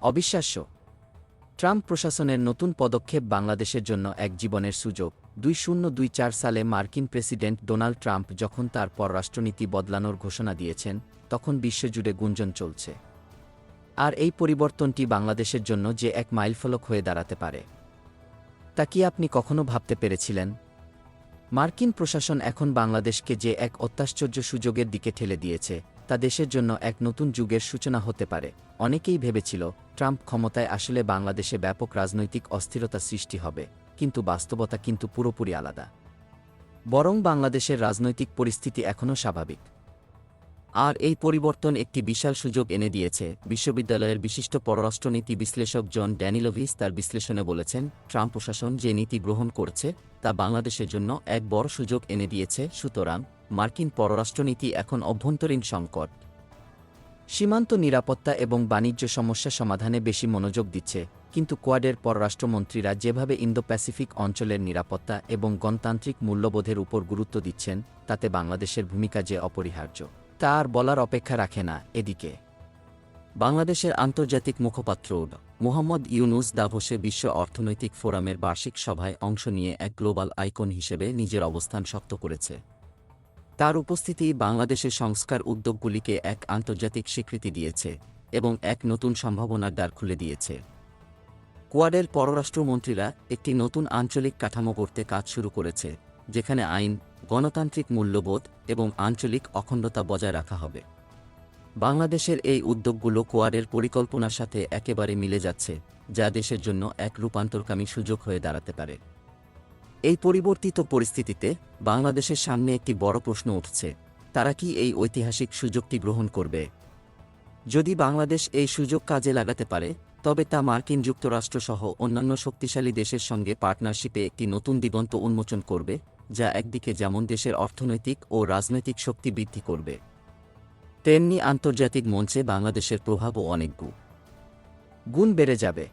অবিশ্বাস্য। ট্রাম্প প্রশাসনের নতুন পদক্ষেপ বাংলাদেশের জন্য এক জীবনের সুযোগ। 2024 সালে মার্কিন প্রেসিডেন্ট ডোনাল্ড ট্রাম্প যখন তার পররাষ্ট্রনীতি বদলানোর ঘোষণা দিয়েছেন, তখন বিশ্বজুড়ে গুঞ্জন চলছে। আর এই পরিবর্তনটি বাংলাদেশের জন্য যে এক মাইলফলক হয়ে দাঁড়াতে পারে, তা কি আপনি কখনো ভাবতে পেরেছিলেন? মার্কিন প্রশাসন এখন বাংলাদেশকে যে এক অত্যাশ্চর্য সুযোগের দিকে ঠেলে দিয়েছে, তা দেশের জন্য এক নতুন যুগের সূচনা হতে পারে। অনেকেই ভেবেছিল ট্রাম্প ক্ষমতায় আসলে বাংলাদেশে ব্যাপক রাজনৈতিক অস্থিরতা সৃষ্টি হবে, কিন্তু বাস্তবতা কিন্তু পুরোপুরি আলাদা। বরং বাংলাদেশের রাজনৈতিক পরিস্থিতি এখনও স্বাভাবিক। আর এই পরিবর্তন একটি বিশাল সুযোগ এনে দিয়েছে। বিশ্ববিদ্যালয়ের বিশিষ্ট পররাষ্ট্রনীতি বিশ্লেষক জন ড্যানিলোভিস তার বিশ্লেষণে বলেছেন, ট্রাম্প প্রশাসন যে নীতি গ্রহণ করছে তা বাংলাদেশের জন্য এক বড় সুযোগ এনে দিয়েছে। সুতরাং মার্কিন পররাষ্ট্রনীতি এখন অভ্যন্তরীণ সংকট, সীমান্ত নিরাপত্তা এবং বাণিজ্য সমস্যা সমাধানে বেশি মনোযোগ দিচ্ছে। কিন্তু কোয়াডের পররাষ্ট্রমন্ত্রীরা যেভাবে ইন্দো প্যাসিফিক অঞ্চলের নিরাপত্তা এবং গণতান্ত্রিক মূল্যবোধের উপর গুরুত্ব দিচ্ছেন, তাতে বাংলাদেশের ভূমিকা যে অপরিহার্য তা আর বলার অপেক্ষা রাখে না। এদিকে বাংলাদেশের আন্তর্জাতিক মুখপাত্র মোহাম্মদ ইউনুস দাভোসে বিশ্ব অর্থনৈতিক ফোরামের বার্ষিক সভায় অংশ নিয়ে এক গ্লোবাল আইকন হিসেবে নিজের অবস্থান শক্ত করেছে। তার উপস্থিতি বাংলাদেশের সংস্কার উদ্যোগগুলিকে এক আন্তর্জাতিক স্বীকৃতি দিয়েছে এবং এক নতুন সম্ভাবনার দ্বার খুলে দিয়েছে। কোয়াডের পররাষ্ট্রমন্ত্রীরা একটি নতুন আঞ্চলিক কাঠামো গড়তে কাজ শুরু করেছে, যেখানে আইন, গণতান্ত্রিক মূল্যবোধ এবং আঞ্চলিক অখণ্ডতা বজায় রাখা হবে। বাংলাদেশের এই উদ্যোগগুলো কোয়াডের পরিকল্পনার সাথে একেবারে মিলে যাচ্ছে, যা দেশের জন্য এক রূপান্তরকামী সুযোগ হয়ে দাঁড়াতে পারে। এই পরিবর্তিত পরিস্থিতিতে বাংলাদেশের সামনে একটি বড় প্রশ্ন উঠছে, তারা কি এই ঐতিহাসিক সুযোগটি গ্রহণ করবে? যদি বাংলাদেশ এই সুযোগ কাজে লাগাতে পারে, তবে তা মার্কিন যুক্তরাষ্ট্রসহ অন্যান্য শক্তিশালী দেশের সঙ্গে পার্টনারশিপে একটি নতুন দিগন্ত উন্মোচন করবে, যা একদিকে যেমন দেশের অর্থনৈতিক ও রাজনৈতিক শক্তি বৃদ্ধি করবে, তেমনি আন্তর্জাতিক মঞ্চে বাংলাদেশের প্রভাবও অনেক গুণ বেড়ে যাবে।